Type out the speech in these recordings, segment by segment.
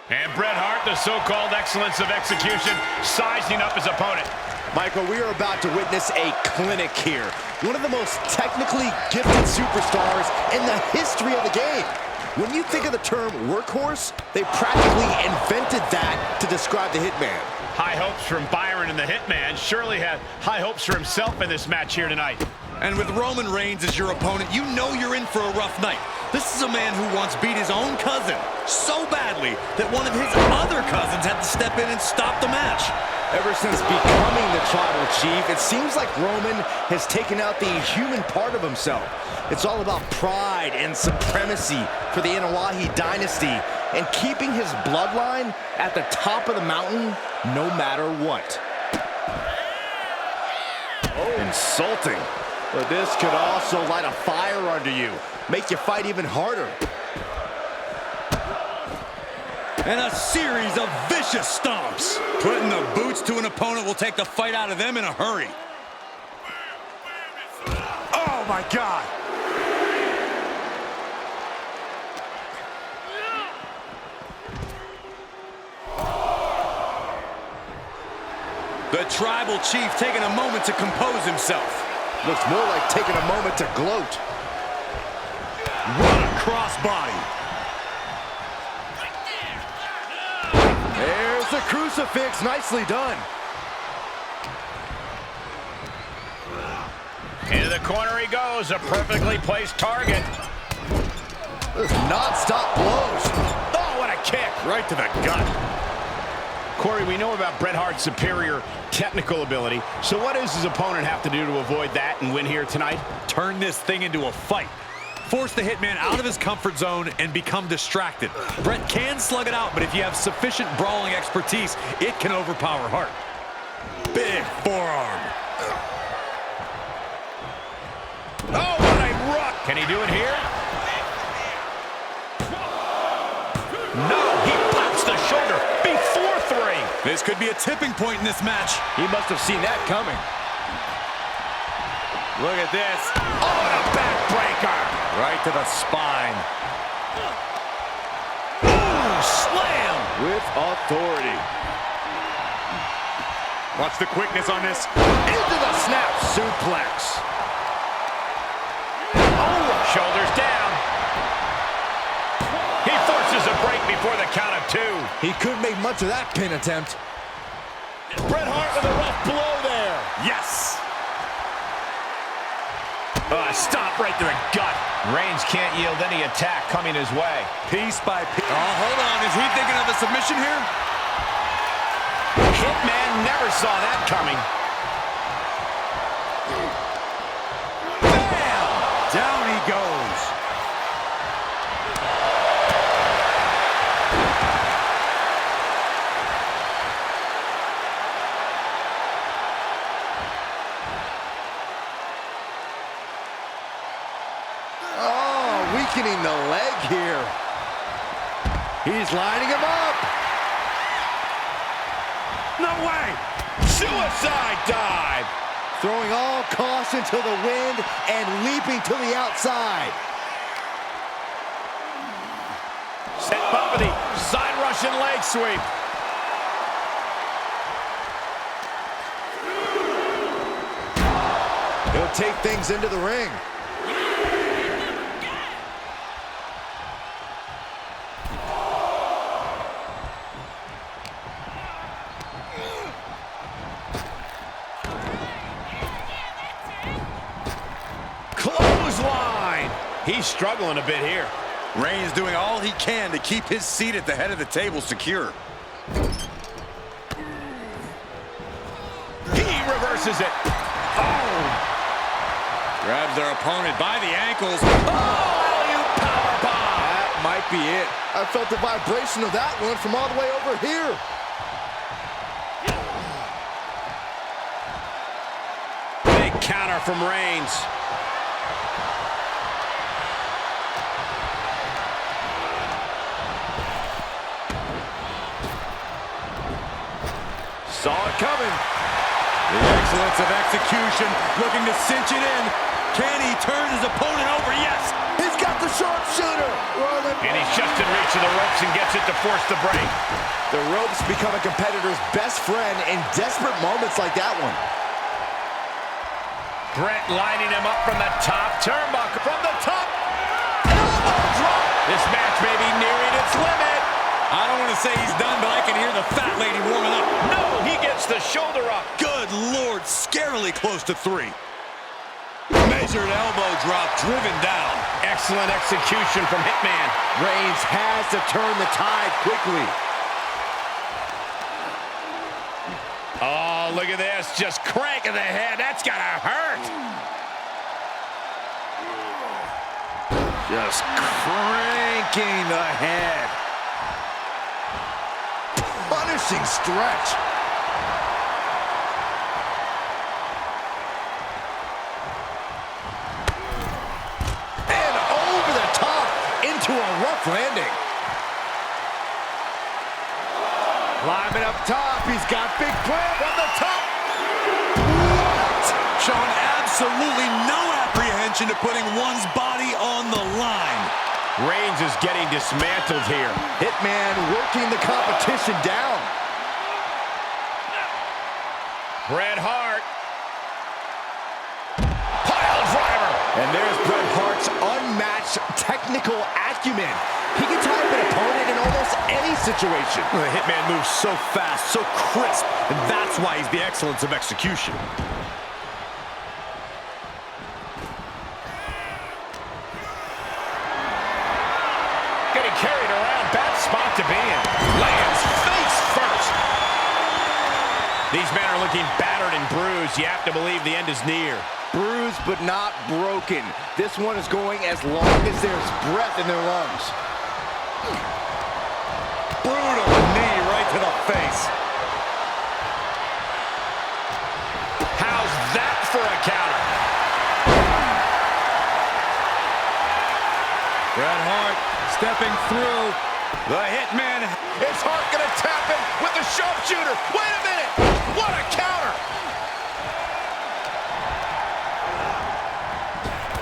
And Bret Hart, the so-called excellence of execution, sizing up his opponent. Michael, we are about to witness a clinic here. One of the most technically gifted superstars in the history of the game. When you think of the term workhorse, they practically invented that to describe the Hitman. High hopes from Byron, and the Hitman surely had high hopes for himself in this match here tonight. And with Roman Reigns as your opponent, you know you're in for a rough night. This is a man who once beat his own cousin so badly that one of his other cousins had to step in and stop the match. Ever since becoming the tribal chief, it seems like Roman has taken out the human part of himself. It's all about pride and supremacy for the Anoa'i dynasty and keeping his bloodline at the top of the mountain no matter what. Oh, insulting. But this could also light a fire under you, make you fight even harder. And a series of vicious stomps. Putting the boots to an opponent will take the fight out of them in a hurry. Oh my God. The tribal chief taking a moment to compose himself. Looks more like taking a moment to gloat. What a crossbody. There's the crucifix, nicely done. Into the corner he goes, a perfectly placed target. Non-stop blows. Oh, what a kick. Right to the gut. Corey, we know about Bret Hart's superior technical ability, so what does his opponent have to do to avoid that and win here tonight? Turn this thing into a fight. Force the Hitman out of his comfort zone and become distracted. Bret can slug it out, but if you have sufficient brawling expertise, it can overpower Hart. Big forearm. Oh, what a rock! Can he do it here? No, he pops the shoulder before 3. This could be a tipping point in this match. He must have seen that coming. Look at this. Oh, and a backbreaker. Right to the spine. Ooh, slam. With authority. Watch the quickness on this. Into the snap suplex. Oh, shoulders down. He forces a break before the count of 2. He couldn't make much of that pin attempt. Bret Hart with a rough blow there. Yes. Stop right to the gut. Reigns can't yield any attack coming his way. Piece by piece. Oh, hold on. Is he thinking of a submission here? Hitman never saw that coming. Bam! Down he goes. Weakening the leg here. He's lining him up. No way! Suicide dive! Throwing all caution to the wind and leaping to the outside. Set up with the side Russian leg sweep. He'll take things into the ring. Clothesline! He's struggling a bit here. Reigns doing all he can to keep his seat at the head of the table secure. He reverses it. Oh! Grabs their opponent by the ankles. Oh, you powerbomb! That might be it. I felt the vibration of that one from all the way over here. Big counter from Reigns. Saw it coming. The excellence of execution, looking to cinch it in. Can he turn his opponent over? Yes! He's got the sharpshooter. And he's just in reach of the ropes and gets it to force the break. The ropes become a competitor's best friend in desperate moments like that one. Bret lining him up from the top turnbuckle. From the top. Elbow drop. This match may be nearing its limit. I don't want to say he's done, but I can hear the fat lady warming up. No, he gets the shoulder up. Good Lord, scarily close to 3. Measured elbow drop, driven down. Excellent execution from Hitman. Reigns has to turn the tide quickly. Oh, look at this. Just cranking the head. That's gotta hurt. Just cranking the head. Punishing stretch. And over the top into a rough landing. Climbing up top, he's got big plans from the top. What? Showing absolutely no apprehension to putting one's body on the line. Reigns is getting dismantled here. Hitman working the competition down. Bret Hart. Pile driver. And there's Bret Hart's unmatched technical acumen. He can tie up an opponent in almost any situation. The Hitman moves so fast, so crisp, and that's why he's the excellence of execution. Getting carried around. Bad spot to be in. Lands face first. These men are looking battered and bruised. You have to believe the end is near. Bruised but not broken. This one is going as long as there's breath in their lungs. Brutal knee right to the face. How's that for a counter? Bret Hart stepping through. The Hitman. Is Hart gonna tap him with the sharpshooter? Wait a minute! What a counter!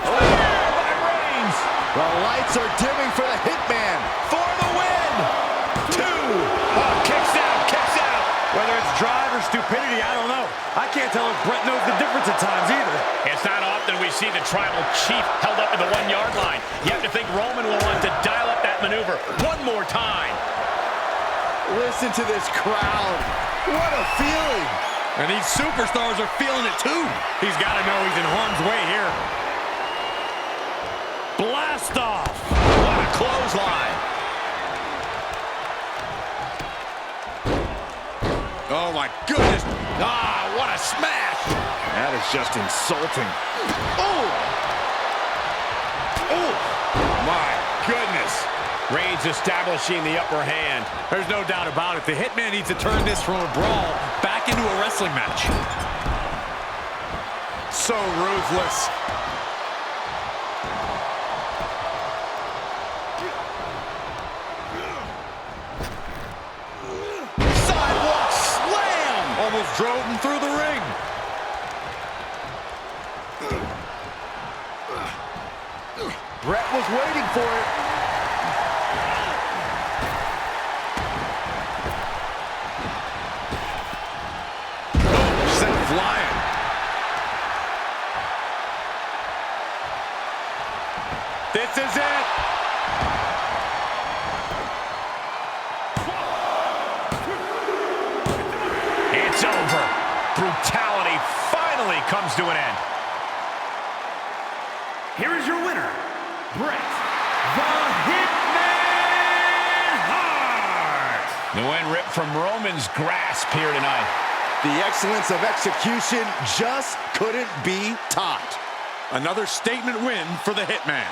Oh, by Reigns! The lights are dimming for the Hitman. For the win! 2! Oh, kicks out, kicks out! Whether it's drive or stupidity, I don't know. I can't tell if Bret knows the difference at times either. It's not often we see the tribal chief held up at the 1-yard line. You have to think Roman will want to dial up that maneuver one more time. Listen to this crowd. What a feeling. And these superstars are feeling it too. He's got to know he's in harm's way here. Blast off. What a clothesline. Oh my goodness. Ah, what a smash. That is just insulting. Oh! Oh my goodness. Reigns establishing the upper hand. There's no doubt about it. The Hitman needs to turn this from a brawl back into a wrestling match. So ruthless. Sidewalk slam! Almost drove him through the ring. Bret was waiting for it. Sent flying. This is it. It's over. Brutality finally comes to an end. Here is your winner, Bret the Hitman Hart. The win ripped from Roman's grasp here tonight. The excellence of execution just couldn't be topped. Another statement win for the Hitman.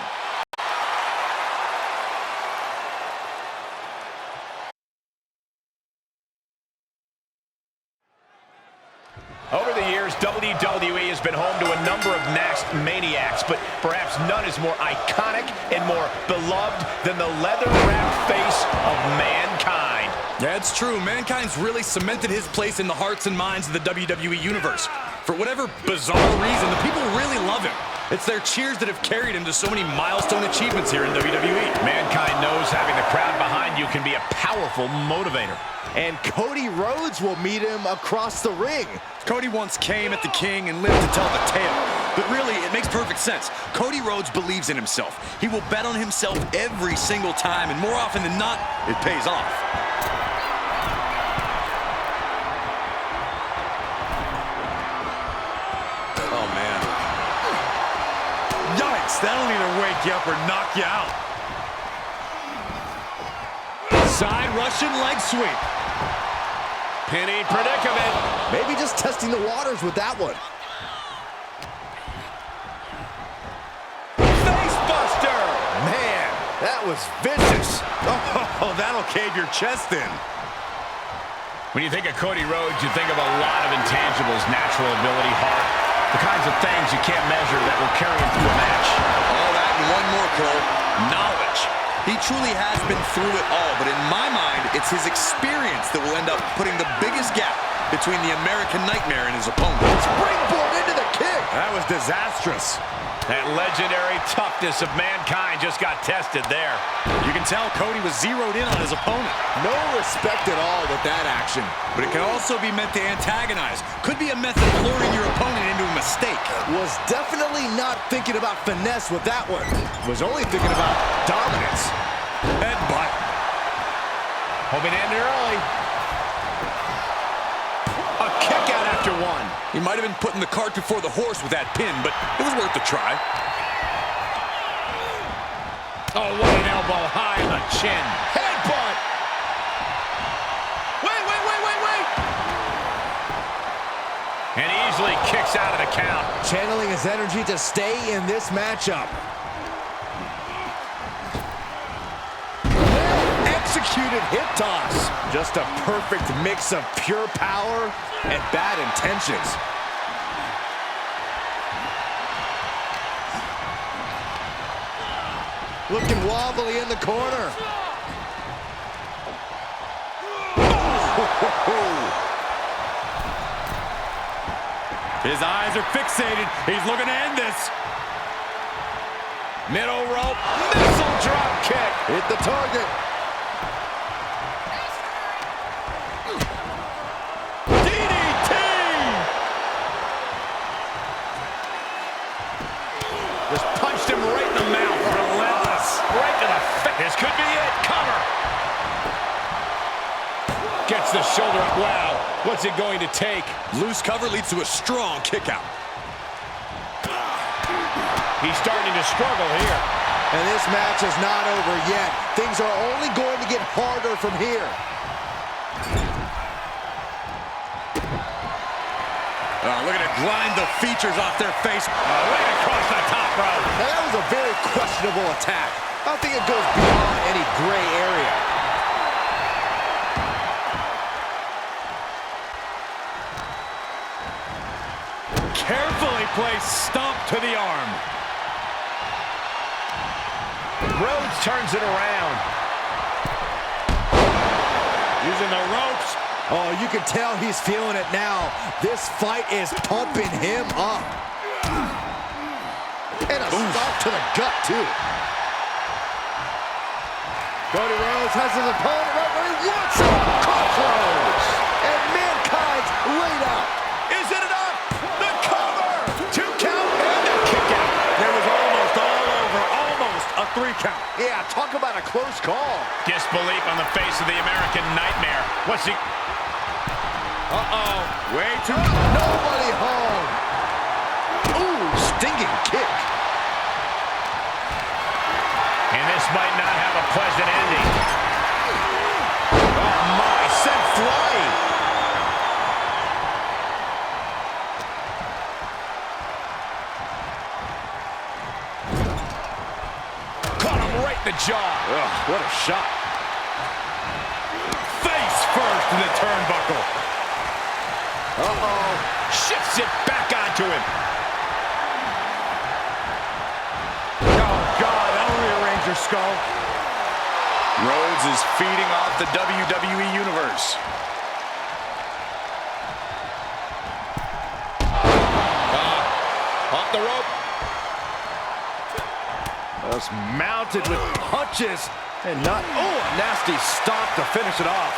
Over the years, WWE has been home to a number of masked maniacs, but perhaps none is more iconic and more beloved than the leather-wrapped face of Mankind. Yeah, it's true. Mankind's really cemented his place in the hearts and minds of the WWE Universe. For whatever bizarre reason, the people really love him. It's their cheers that have carried him to so many milestone achievements here in WWE. Mankind knows having the crowd behind you can be a powerful motivator. And Cody Rhodes will meet him across the ring. Cody once came at the King and lived to tell the tale. But really, it makes perfect sense. Cody Rhodes believes in himself. He will bet on himself every single time, and more often than not, it pays off. Oh, man. Yikes, that'll either wake you up or knock you out. Side Russian leg sweep. Pinning predicament. Maybe just testing the waters with that one. Facebuster. Man, that was vicious. Oh, that'll cave your chest in. When you think of Cody Rhodes, you think of a lot of intangibles, natural ability, heart, the kinds of things you can't measure that will carry him through a match. All that and one more, Cole. Knowledge. He truly has been through it all, but in my mind, it's his experience that will end up putting the biggest gap between the American Nightmare and his opponent. Springboard into the kick. That was disastrous. That legendary toughness of Mankind just got tested there. You can tell Cody was zeroed in on his opponent. No respect at all with that action. But it can also be meant to antagonize. Could be a method of luring your opponent into a mistake. Was definitely not thinking about finesse with that one. Was only thinking about dominance. Headbutt. Hoping to end early. A kick out after one. He might have been putting the cart before the horse with that pin, but it was worth a try. Oh, what an elbow high on the chin. Headbutt. Wait. And easily kicks out of the count. Channeling his energy to stay in this matchup. Executed hip toss. Just a perfect mix of pure power and bad intentions. Looking wobbly in the corner. His eyes are fixated. He's looking to end this. Middle rope. Missile drop kick. Hit the target. DDT. Just punched him right in the mouth. Relentless. Right to the face. This could be it. Cover. Gets the shoulder up. Wow. What's it going to take? Loose cover leads to a strong kick out. He's starting to struggle here. And this match is not over yet. Things are only going to get harder from here. Looking to grind the features off their face. Right across the top rope. Now that was a very questionable attack. I don't think it goes beyond any gray area. Carefully placed stomp to the arm. Rhodes turns it around. Using the ropes. Oh, you can tell he's feeling it now. This fight is pumping him up. And a stomp to the gut, too. Cody Rhodes has his opponent right where he wants him. Crossroads. And Mankind's laid out. Is it enough? The cover. 2 count and a kick out. There was almost all over, almost a 3 count. Yeah, talk about a close call. Disbelief on the face of the American Nightmare. What's he? Way too. Nobody home. Ooh, stinging kick. And this might not have a pleasant ending. Oh my, sent flying. Caught him right in the jaw. Ugh, what a shot. Face first in the turnbuckle. Shifts it back onto him. Oh, God, that'll rearrange your skull. Rhodes is feeding off the WWE Universe. Off the rope. Just mounted with punches and not, oh, a nasty stomp to finish it off.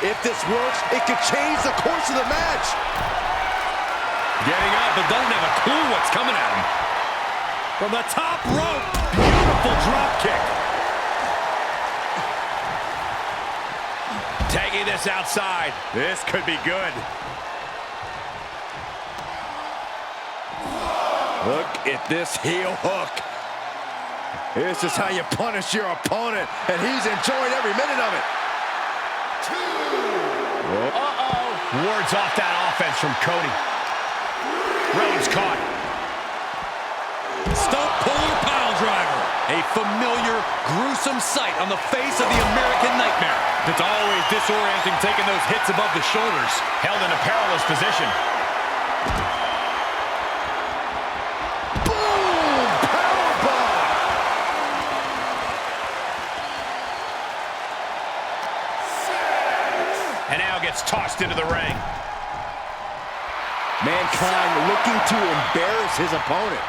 If this works, it could change the course of the match. Getting up, but doesn't have a clue what's coming at him. From the top rope, beautiful drop kick. Tagging this outside. This could be good. Look at this heel hook. This is how you punish your opponent, and he's enjoying every minute of it. Wards off that offense from Cody. Rhodes caught. Stump puller pile driver. A familiar, gruesome sight on the face of the American Nightmare. It's always disorienting taking those hits above the shoulders. Held in a perilous position. Boom! Powerbomb! And now gets tossed into the ring. Mankind looking to embarrass his opponent.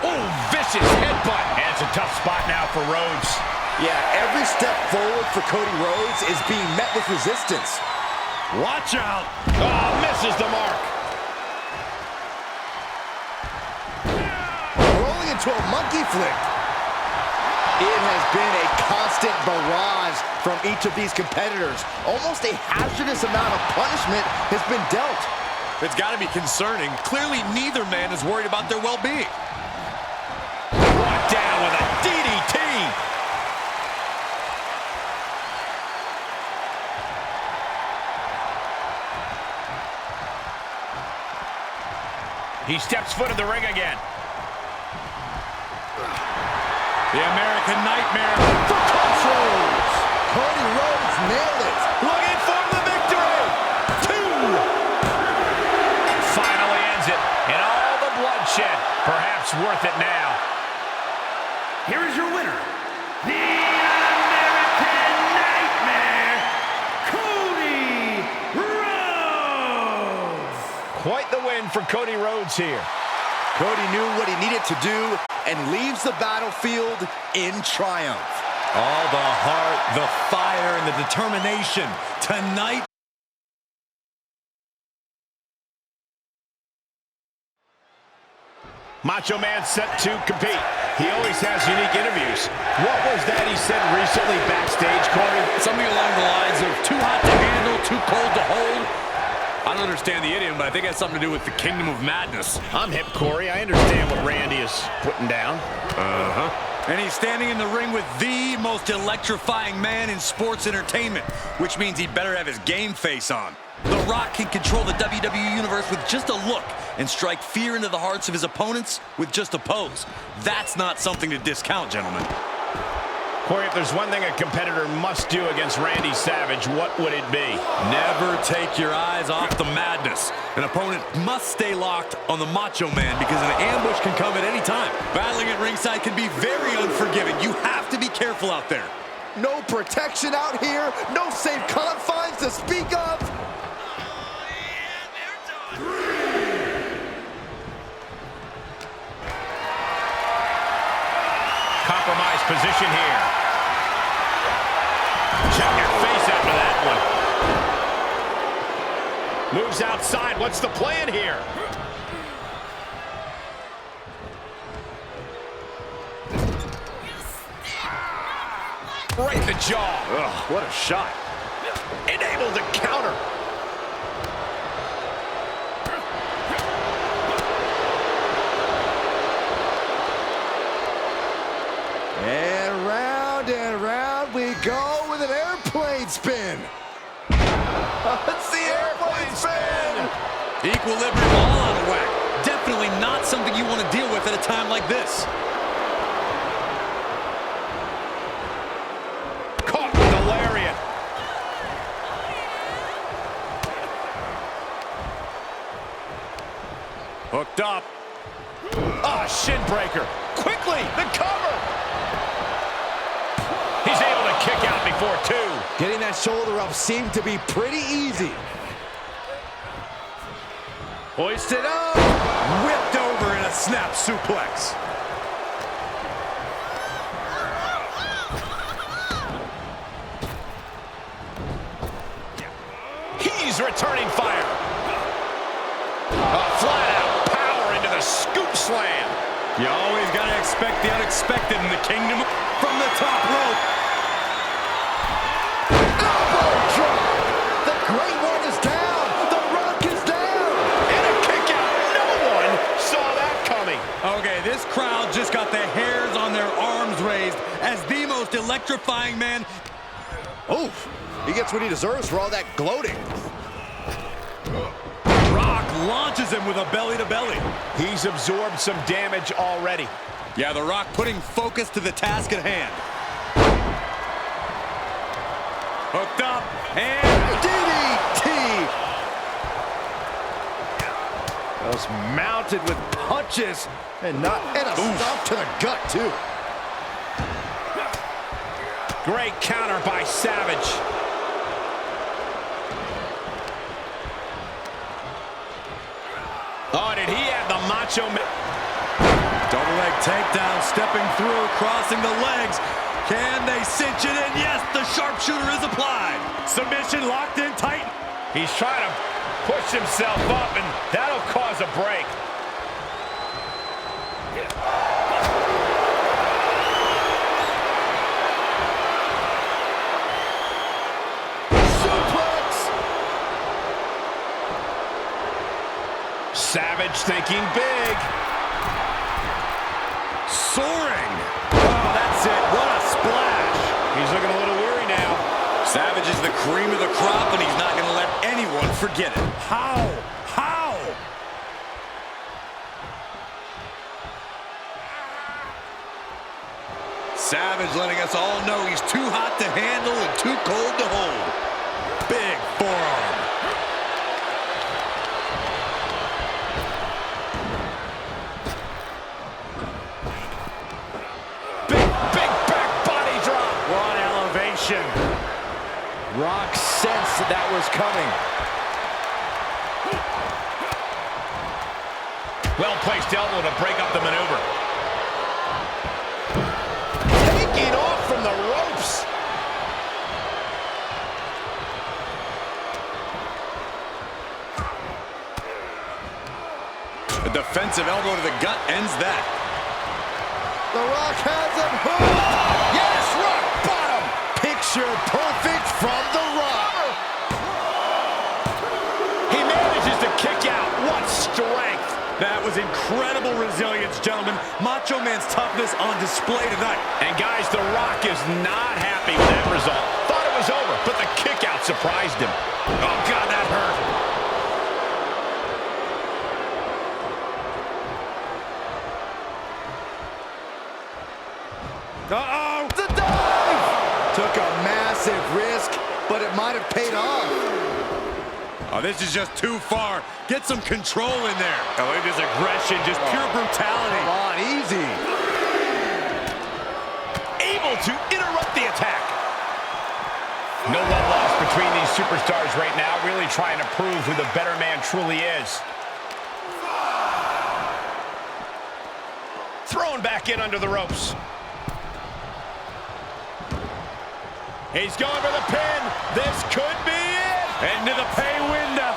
Oh, vicious headbutt. And it's a tough spot now for Rhodes. Yeah, every step forward for Cody Rhodes is being met with resistance. Watch out. Oh, misses the mark. Rolling into a monkey flip. It has been a constant barrage from each of these competitors. Almost a hazardous amount of punishment has been dealt. It's got to be concerning. Clearly, neither man is worried about their well-being. Brought down with a DDT. He steps foot in the ring again. The American Nightmare. For crossroads. Cody Rhodes nailed it. Looking for the victory. 2. Finally ends it. And all the bloodshed. Perhaps worth it now. Here is your winner, the American Nightmare, Cody Rhodes. Quite the win for Cody Rhodes here. Cody knew what he needed to do and leaves the battlefield in triumph. All the heart, the fire, and the determination. Tonight. Macho Man set to compete. He always has unique interviews. What was that he said recently backstage, Corey? Something along the lines of too hot to handle, too cold to hold. I don't understand the idiom, but I think it has something to do with the Kingdom of Madness. I'm hip, Corey. I understand what Randy is putting down. And he's standing in the ring with the most electrifying man in sports entertainment, which means he'd better have his game face on. The Rock can control the WWE Universe with just a look and strike fear into the hearts of his opponents with just a pose. That's not something to discount, gentlemen. Corey, if there's one thing a competitor must do against Randy Savage, what would it be? Never take your eyes off the madness. An opponent must stay locked on the Macho Man because an ambush can come at any time. Battling at ringside can be very unforgiving. You have to be careful out there. No protection out here, no safe confines to speak of. Compromised position here. Check your face after that one. Moves outside. What's the plan here? Right in the jaw. Ugh, what a shot. Able to counter. And round we go with an airplane spin. It's the airplane spin. Equilibrium all out of whack. Definitely not something you want to deal with at a time like this. Caught with a lariat. Hooked up. Ah, shin breaker. Quickly, the cover. He's able to kick out before 2. Getting that shoulder up seemed to be pretty easy. Hoisted up. Whipped over in a snap suplex. slam. You always got to expect the unexpected in the kingdom. From the top rope. Elbow drop. The Great One is down. The Rock is down. And a kick out. No one saw that coming. Okay, this crowd just got the hairs on their arms raised as the most electrifying man. Oof. He gets what he deserves for all that gloating. Rock launches him with a belly-to-belly. He's absorbed some damage already. Yeah, The Rock putting focus to the task at hand. Hooked up, and DDT. Was mounted with punches and a stomp to the gut too. Great counter by Savage. Oh, did he have the Macho Man? double leg takedown, stepping through, crossing the legs. Can they cinch it in? Yes, the sharpshooter is applied. Submission locked in tight. He's trying to push himself up, and that'll cause a break. Savage thinking big. Soaring. Oh, that's it. What a splash. He's looking a little weary now. Savage is the cream of the crop, and he's not going to let anyone forget it. How? How? Savage letting us all know he's too hot to handle and too cold to hold. Big forearm. Rock sensed that was coming. Well-placed elbow to break up the maneuver. Taking off from the ropes. A defensive elbow to the gut ends that. The Rock has him hooked. Yes, Rock bottom. Picture perfect from The Rock. He manages to kick out. What strength. That was incredible resilience, gentlemen. Macho Man's toughness on display tonight. And guys, The Rock is not happy with that result. Thought it was over, but the kick out surprised him. Oh, God, that hurt. Uh-oh. The dive. Took a massive risk, but it might have paid off. Oh, this is just too far. Get some control in there. Oh, look at this aggression, just pure brutality. Come on, easy. Able to interrupt the attack. No love lost between these superstars right now, really trying to prove who the better man truly is. Thrown back in under the ropes. He's going for the pin. This could be it. Into the pay window.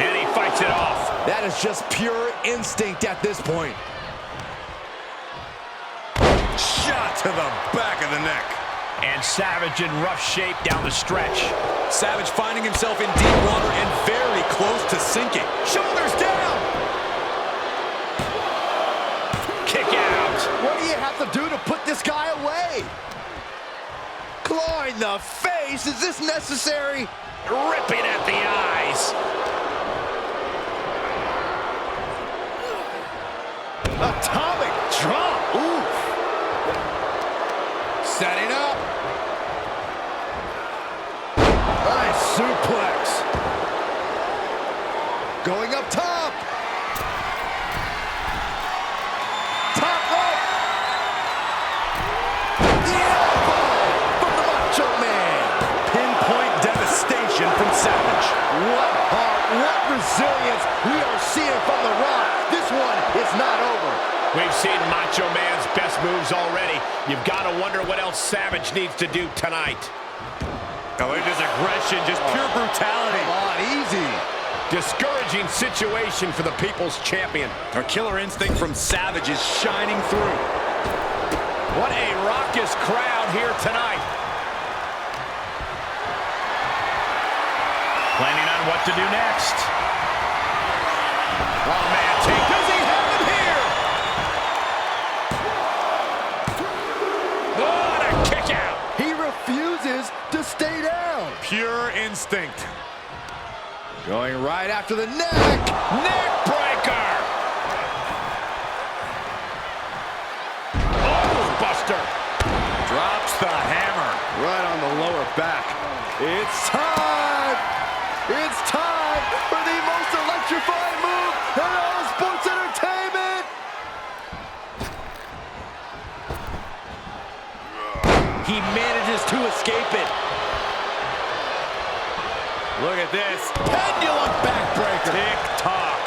And he fights it off. That is just pure instinct at this point. Shot to the back of the neck. And Savage in rough shape down the stretch. Savage finding himself in deep water and very close to sinking. Shoulders down. Kick out. What do you have to do to put this guy away? Claw in the face. Is this necessary? Ripping at the eyes. Atomic drop. Oof. Setting up. Nice suplex. Going up top. Top rope. The elbow from the Macho Man. Pinpoint devastation from Savage. What heart, what resilience we are seeing from The Rock. This one is not over. We've seen Macho Man's best moves already. You've got to wonder what else Savage needs to do tonight. Oh, look at this aggression, just pure brutality. Come on, easy. Discouraging situation for the People's Champion. Our killer instinct from Savage is shining through. What a raucous crowd here tonight. Planning on what to do next. Oh, man, does he have him here? What a kick out. He refuses to stay down. Pure instinct. Going right after the neck. Neck breaker. Oh, buster. Drops the hammer. Right on the lower back. It's time. It's time for the most electrifying move in all sports entertainment. He manages to escape it. Look at this. Pendulum backbreaker. Tick-tock.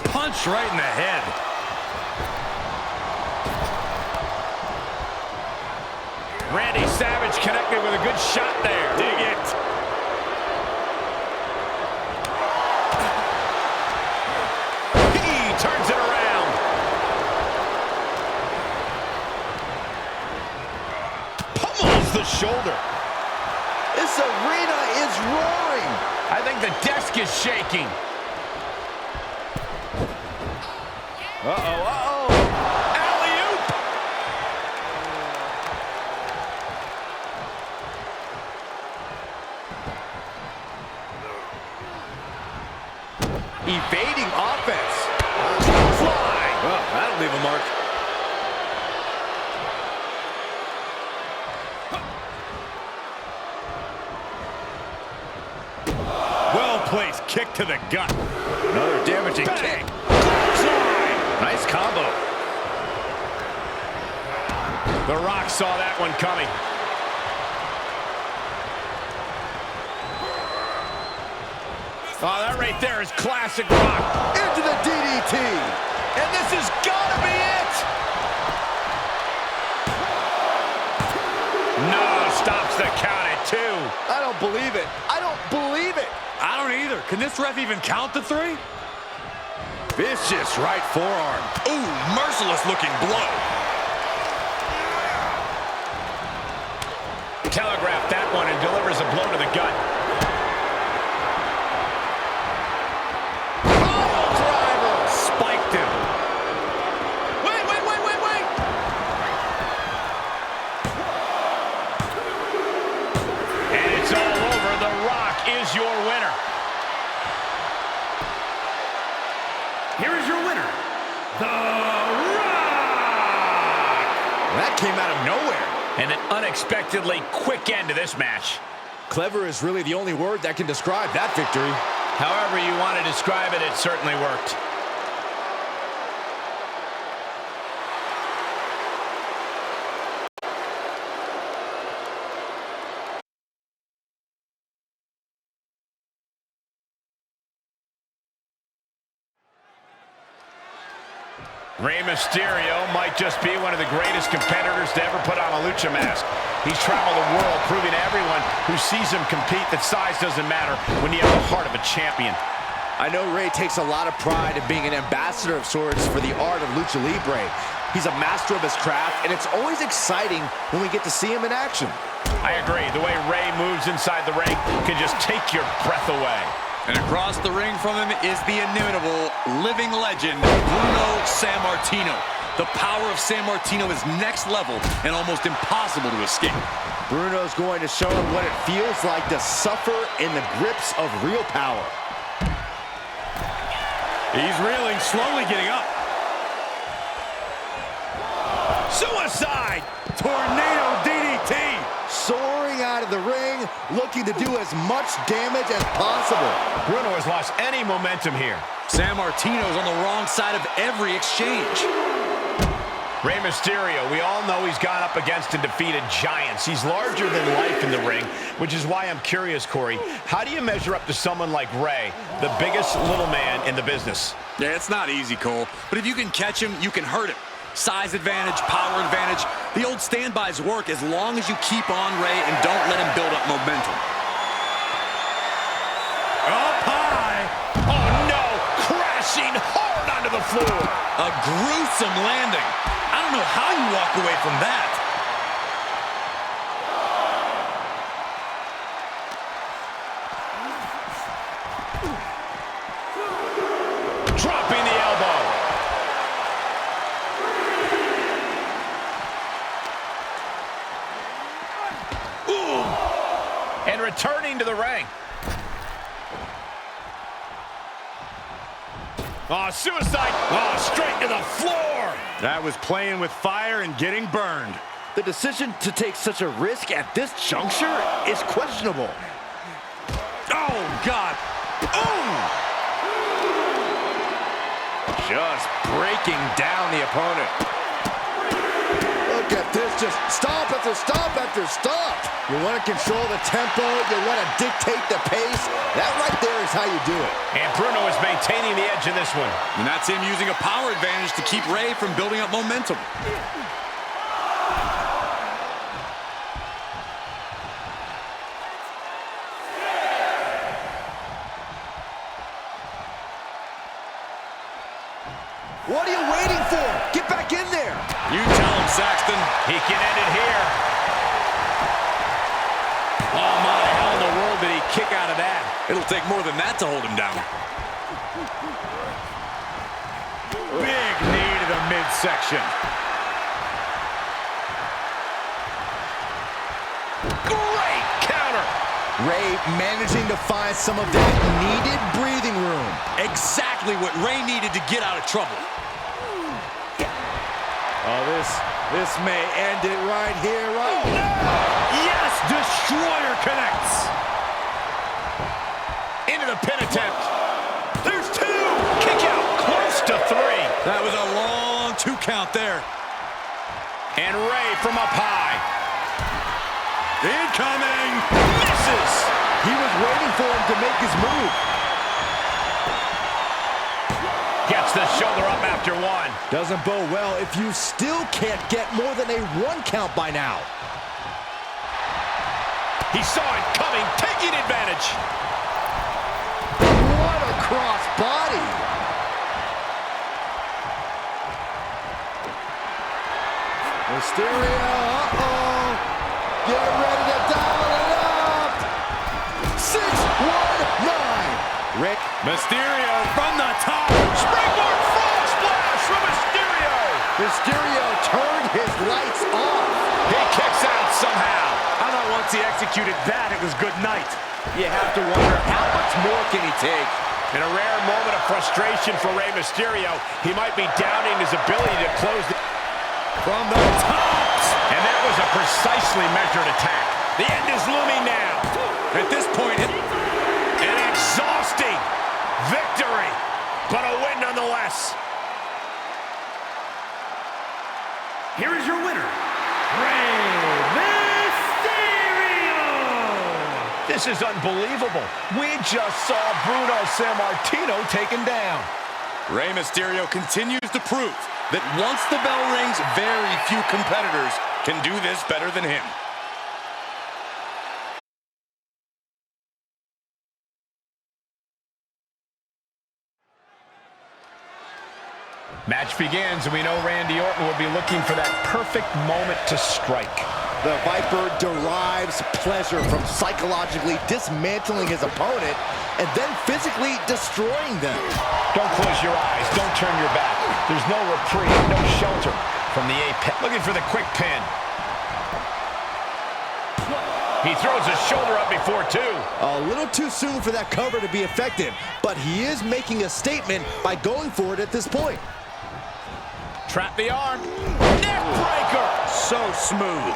Punch right in the head. Randy Savage connected with a good shot there. Dig it. He turns it around. Pummels the shoulder. This arena is roaring. I think the desk is shaking. Uh-oh. Alley-oop. Evading offense. Fly. Oh, that'll leave a mark. Well-placed kick to the gut. Another damaging kick. Nice combo. The Rock saw that one coming. Oh, that right there is classic Rock. Into the DDT. And this has got to be it. No, stops the count at 2. I don't believe it. I don't believe it. I don't either. Can this ref even count the 3? Vicious right forearm. Ooh, merciless looking blow. Telegraphed that one and delivers a blow to the gut. Oh, driver! Spiked him. Wait. And it's all over. The Rock is your winner. Here is your winner, The Rock! That came out of nowhere. And an unexpectedly quick end to this match. Clever is really the only word that can describe that victory. However you want to describe it, it certainly worked. Rey Mysterio might just be one of the greatest competitors to ever put on a lucha mask. He's traveled the world, proving to everyone who sees him compete that size doesn't matter when you have the heart of a champion. I know Rey takes a lot of pride in being an ambassador of sorts for the art of lucha libre. He's a master of his craft, and it's always exciting when we get to see him in action. I agree. The way Rey moves inside the ring can just take your breath away. And across the ring from him is the inimitable living legend, Bruno Sammartino. The power of Sammartino is next level and almost impossible to escape. Bruno's going to show him what it feels like to suffer in the grips of real power. He's reeling, slowly getting up. Suicide! Tornado DDT! Soaring out of the ring, looking to do as much damage as possible. Bruno has lost any momentum here. Sammartino's on the wrong side of every exchange. Rey Mysterio, we all know he's gone up against and defeated giants. He's larger than life in the ring, which is why I'm curious, Corey. How do you measure up to someone like Rey, the biggest little man in the business? Yeah, it's not easy, Cole. But if you can catch him, you can hurt him. Size advantage, power advantage. The old standbys work as long as you keep on Ray and don't let him build up momentum. Up high. Oh, no. Crashing hard onto the floor. A gruesome landing. I don't know how you walk away from that. Dropping the elbow. Ooh. And returning to the ring. Oh, suicide. Oh, straight to the floor. That was playing with fire and getting burned. The decision to take such a risk at this juncture is questionable. Oh, God. Oh! Just breaking down the opponent. Look at this, just stomp after stomp after stomp. You want to control the tempo, you want to dictate the pace. That right there is how you do it. And Bruno is maintaining the edge in this one. And that's him using a power advantage to keep Ray from building up momentum. What are you waiting for? Get back in there. You tell him, Saxton. He can end it here. Oh, my, how in the world did he kick out of that? It'll take more than that to hold him down. Big knee to the midsection. Great counter. Ray managing to find some of that needed breathing room. Exactly what Ray needed to get out of trouble. Oh, this may end it right here, right now. Yes, Destroyer connects. Into the pin attempt. There's two. Kick out, close to three. That was a long 2 count there. And Ray from up high. Incoming. Misses. He was waiting for him to make his move. Gets the shoulder up after one. Doesn't bode well if you still can't get more than a 1 count by now. He saw it coming, taking advantage. What a cross body. Mysterio, uh-oh. Get ready to dial it up. 6-1-9. Rick. Mysterio from the top. Springboard frog splash from Mysterio. Mysterio turned his lights off. He kicks out somehow. I thought once he executed that, it was good night. You have to wonder, how much more can he take? In a rare moment of frustration for Rey Mysterio, he might be doubting his ability to close the... From the top. And that was a precisely measured attack. The end is looming now. At this point, An exhausting victory, but a win nonetheless. Here is your winner, Rey Mysterio! This is unbelievable. We just saw Bruno Sammartino taken down. Rey Mysterio continues to prove that once the bell rings, very few competitors can do this better than him. Match begins, and we know Randy Orton will be looking for that perfect moment to strike. The Viper derives pleasure from psychologically dismantling his opponent and then physically destroying them. Don't close your eyes. Don't turn your back. There's no reprieve, no shelter from the apex. Looking for the quick pin. He throws his shoulder up before two. A little too soon for that cover to be effective, but he is making a statement by going for it at this point. Trap the arm. Neck breaker. So smooth.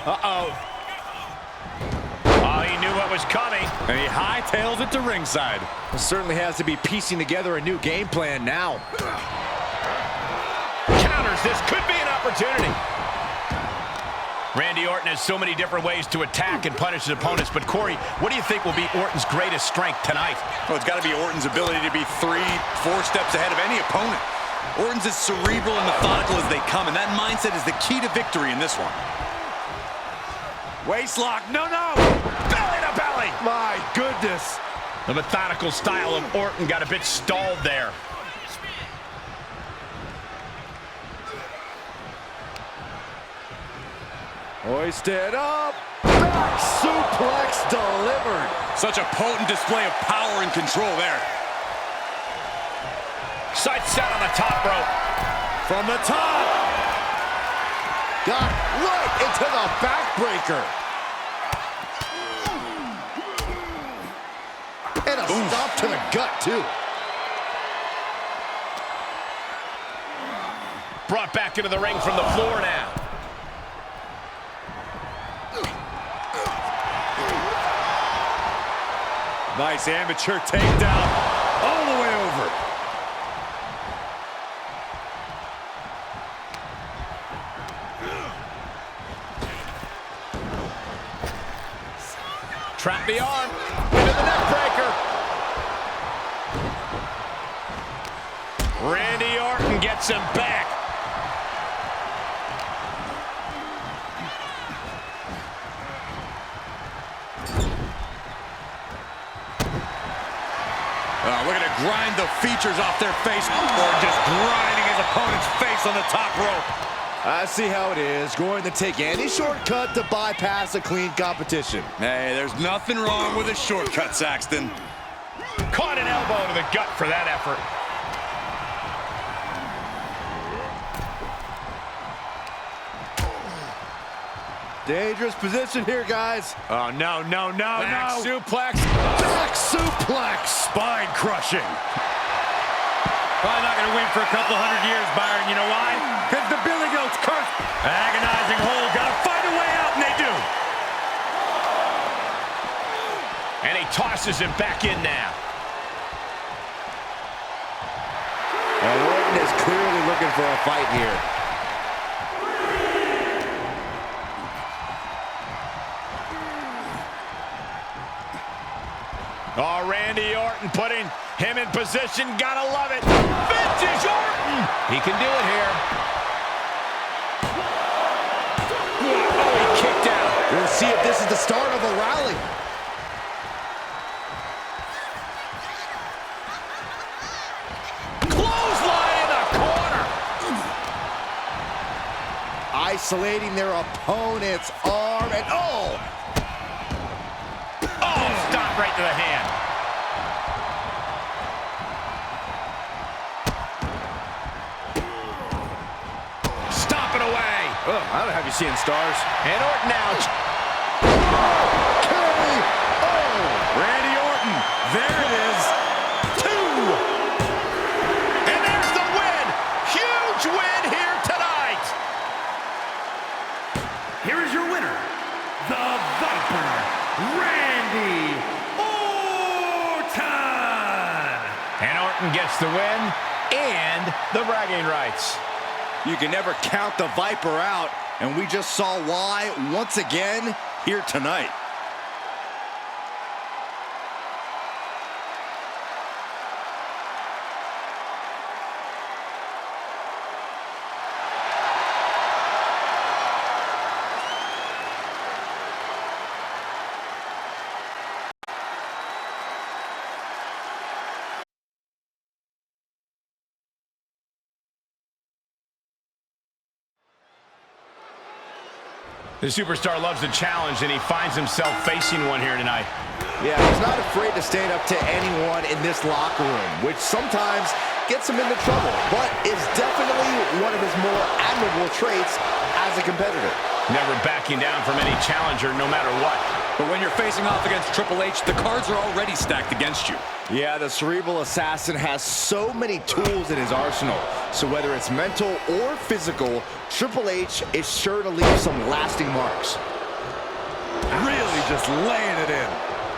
Uh-oh. Oh, he knew what was coming. And he hightails it to ringside. Certainly has to be piecing together a new game plan now. Counters. This could be an opportunity. Randy Orton has so many different ways to attack and punish his opponents, but Corey, what do you think will be Orton's greatest strength tonight? Well, it's got to be Orton's ability to be 3-4 steps ahead of any opponent. Orton's as cerebral and methodical as they come, and that mindset is the key to victory in this one. Waistlock, no! Belly to belly! My goodness. The methodical style of Orton got a bit stalled there. Hoisted up. Back suplex delivered. Such a potent display of power and control there. Sight set on the top rope. From the top. Got right into the backbreaker. And a stop to the gut, too. Brought back into the ring from the floor now. Nice amateur takedown all the way over. Trap the arm into the neck breaker. Randy Orton gets him back. Looking to grind the features off their face, or just grinding his opponent's face on the top rope. I see how it is. Going to take any shortcut to bypass a clean competition. Hey, there's nothing wrong with a shortcut, Saxton. Caught an elbow to the gut for that effort. Dangerous position here, guys. Oh, no. Back suplex. Back suplex. Spine crushing. Probably not going to win for a couple hundred years, Byron. You know why? Because the Billy Goat's curse. Agonizing hold. Got to find a way out, and they do. And he tosses him back in now. And Orton is clearly looking for a fight here. Oh, Randy Orton putting him in position. Gotta love it. Vintage Orton. He can do it here. Oh, he kicked out. We'll see if this is the start of a rally. Clothesline in the corner. Isolating their opponent's arm and oh! Oh, stop right to the hand. Stop it away. Oh, I don't have you seeing stars. And Orton out. Randy Orton. There it is. 2. And there's the win. Huge win here tonight. Here is your winner, the Viper, Randy Orton. And Orton gets the win and the bragging rights. You can never count the Viper out, and we just saw why once again here tonight. The superstar loves a challenge, and he finds himself facing one here tonight. Yeah, he's not afraid to stand up to anyone in this locker room, which sometimes gets him into trouble, but is definitely one of his more admirable traits as a competitor. Never backing down from any challenger, no matter what. But when you're facing off against Triple H, the cards are already stacked against you. Yeah, the cerebral assassin has so many tools in his arsenal. So whether it's mental or physical, Triple H is sure to leave some lasting marks. Really just laying it in.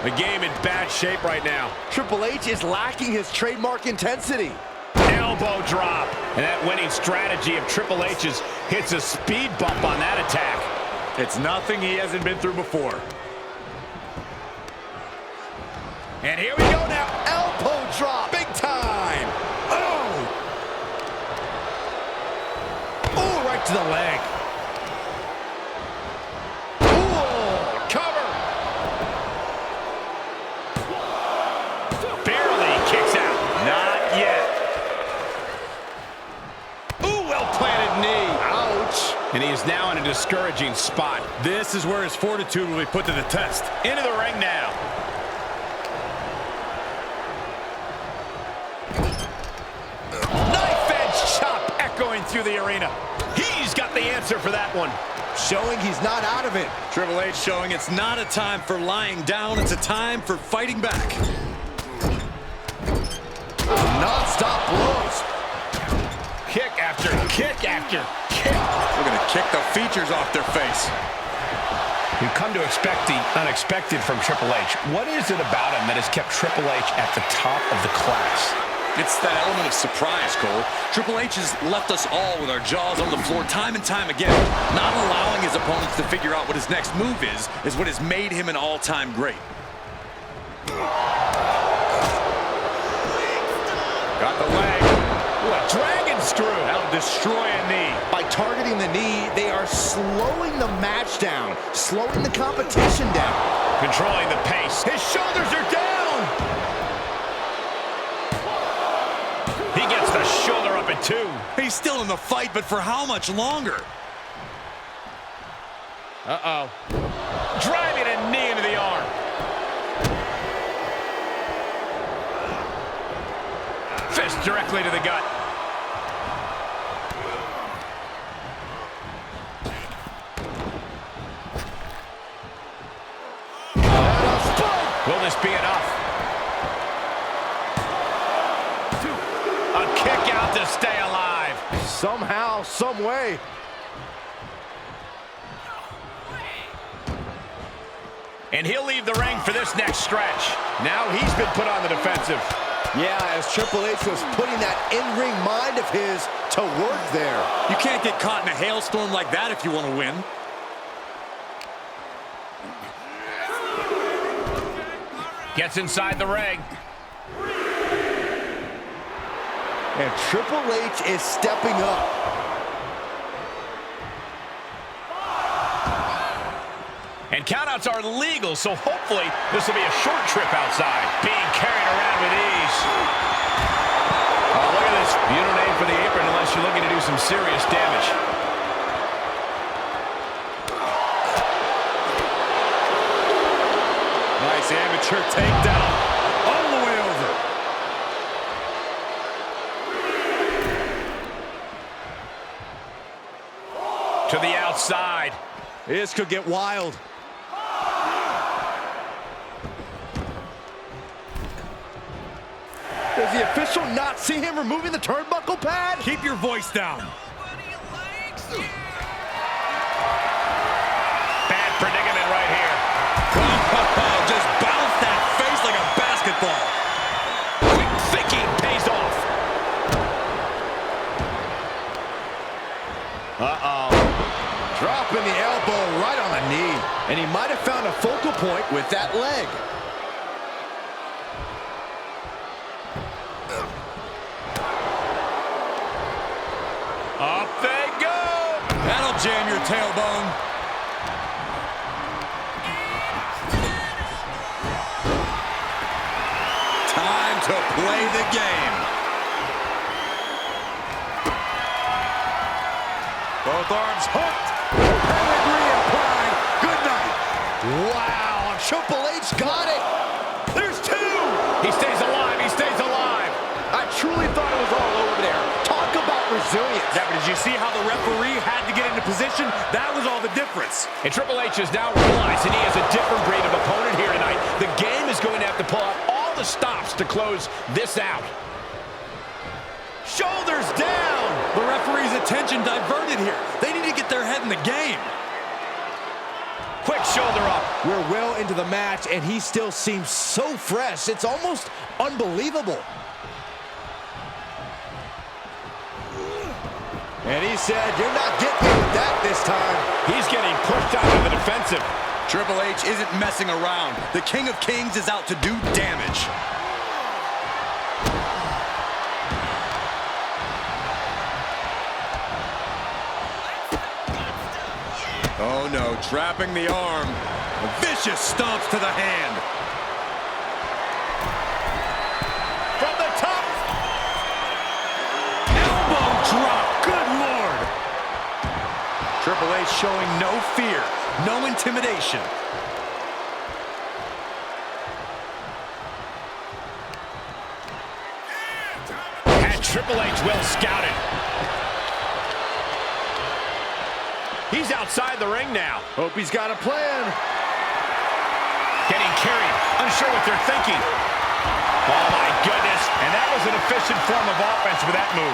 The game in bad shape right now. Triple H is lacking his trademark intensity. Elbow drop. And that winning strategy of Triple H's hits a speed bump on that attack. It's nothing he hasn't been through before. And here we go now. Elbow drop. Big time. Oh. Oh, right to the leg. Oh, cover. Barely kicks out. Not yet. Ooh, well-planted knee. Ouch. And he is now in a discouraging spot. This is where his fortitude will be put to the test. Into the ring now. Knife edge chop echoing through the arena. He's got the answer for that one. Showing he's not out of it. Triple H showing it's not a time for lying down. It's a time for fighting back. Non-stop blows. Kick after kick after kick. We're going to kick the features off their face. You come to expect the unexpected from Triple H. What is it about him that has kept Triple H at the top of the class? It's that element of surprise, Cole. Triple H has left us all with our jaws on the floor time and time again. Not allowing his opponents to figure out what his next move is what has made him an all-time great. Got the leg. Ooh, a dragon screw. That'll destroy a knee. By targeting the knee, they are slowing the match down, slowing the competition down. Controlling the pace. His shoulders are down. He gets the shoulder up at 2. He's still in the fight, but for how much longer? Uh-oh. Driving a knee into the arm. Fist directly to the gut. Will this be enough? A kick out to stay alive. Somehow, some way. And he'll leave the ring for this next stretch. Now he's been put on the defensive. Yeah, as Triple H was putting that in-ring mind of his to work there. You can't get caught in a hailstorm like that if you want to win. Gets inside the ring. And Triple H is stepping up. And countouts are legal, so hopefully this will be a short trip outside. Being carried around with ease. Oh, look at this. You don't aim for the apron unless you're looking to do some serious damage. Nice amateur takedown. All the way over. To the outside. This could get wild. Does the official not see him removing the turnbuckle pad? Keep your voice down. Bad predicament right here. Just bounce that face like a basketball. Quick thinking pays off. Uh-oh. Dropping the elbow right on the knee. And he might have found a focal point with that leg. Up they go. That'll jam your tailbone. Time to play the game. Both arms hooked. Pedigree applied. Good night. Wow, Triple H got it. There's 2. He stays alive. He stays alive. I truly thought it was all over there. Talk about resilience. Yeah, but did you see how the referee had to get into position? That was all the difference. And Triple H has now realized that he has a different breed of opponent here tonight. The game is going to have to pull out all the stops to close this out. Shoulders down. The referee's attention diverted here. They need to get their head in the game. Quick shoulder up. We're well into the match, and he still seems so fresh. It's almost unbelievable. And he said, "You're not getting me with that this time." He's getting pushed out of the defensive. Triple H isn't messing around. The King of Kings is out to do damage. Oh no, trapping the arm. Vicious stomps to the hand. From the top. Elbow drop. Good Lord. Triple H showing no fear, no intimidation. And Triple H well scouted. He's outside the ring now. Hope he's got a plan. Getting carried, unsure what they're thinking. Oh my goodness, and that was an efficient form of offense with that move.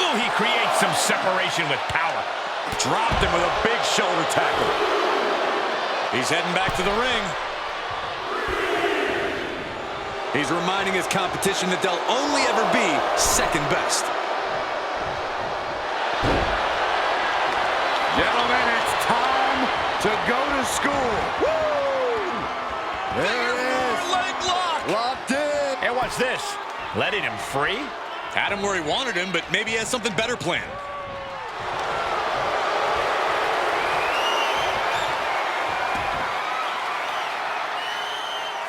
Ooh, he creates some separation with power. Dropped him with a big shoulder tackle. He's heading back to the ring. He's reminding his competition that they'll only ever be second best. Gentlemen, it's time to go to school. Woo! There it is. Leg lock. Locked in. And what's this? Letting him free? Had him where he wanted him, but maybe he has something better planned.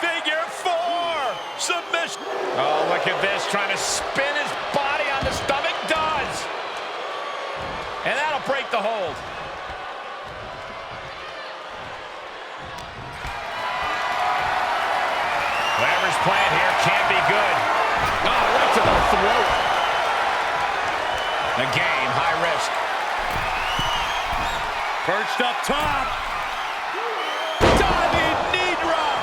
Figure 4! Submission! Oh, look at this, trying to spin his body on the stomach. Does! And that'll break the hold. Whatever's planned here can't be good. Oh, right to the throat. The game, high risk. Perched up top. Diving knee drop.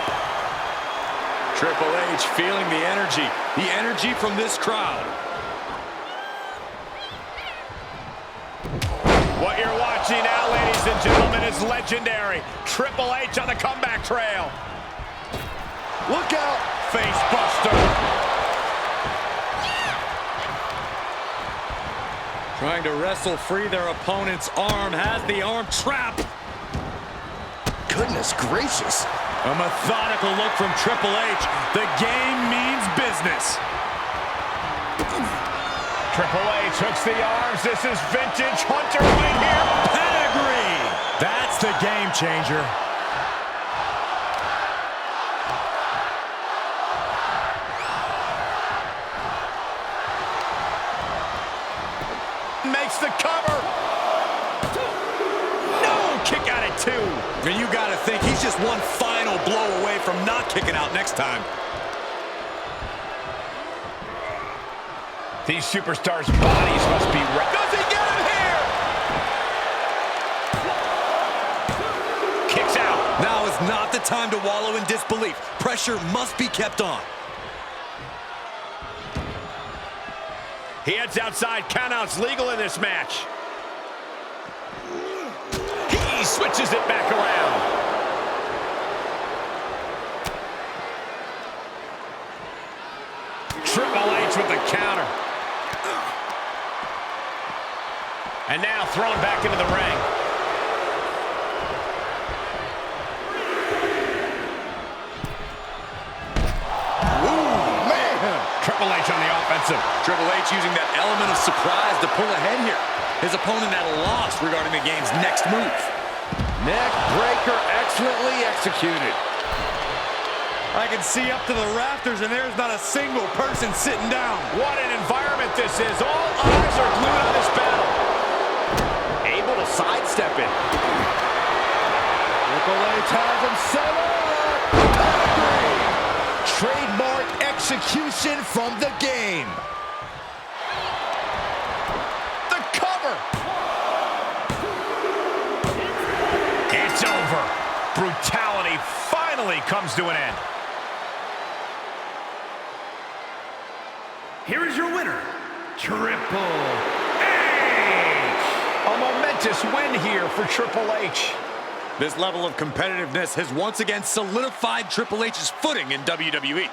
Triple H feeling the energy from this crowd. What you're watching now, ladies and gentlemen, is legendary. Triple H on the comeback trail. Look out. Face buster. Trying to wrestle free their opponent's arm. Has the arm trapped. Goodness gracious. A methodical look from Triple H. The game means business. Triple H hooks the arms. This is vintage Hunter right here. Pedigree. That's the game changer. Makes the cover. No, kick out at 2. And you got to think he's just one final blow away from not kicking out next time. These superstars' bodies must be wrecked. Does he get him here? Kicks out. Now is not the time to wallow in disbelief. Pressure must be kept on. He heads outside. Countouts legal in this match. He switches it back around. Triple H with the counter. And now thrown back into the ring. Ooh, man. Triple H on the offensive. Triple H using that element of surprise to pull ahead here. His opponent at a loss regarding the game's next move. Neck breaker excellently executed. I can see up to the rafters, and there's not a single person sitting down. What an environment this is. All eyes are glued on this battle. Able to sidestep it. Triple H has him set up. Trademark execution from the game. The cover. It's over. Brutality finally comes to an end. Here is your winner, Triple H. A momentous win here for Triple H. This level of competitiveness has once again solidified Triple H's footing in WWE.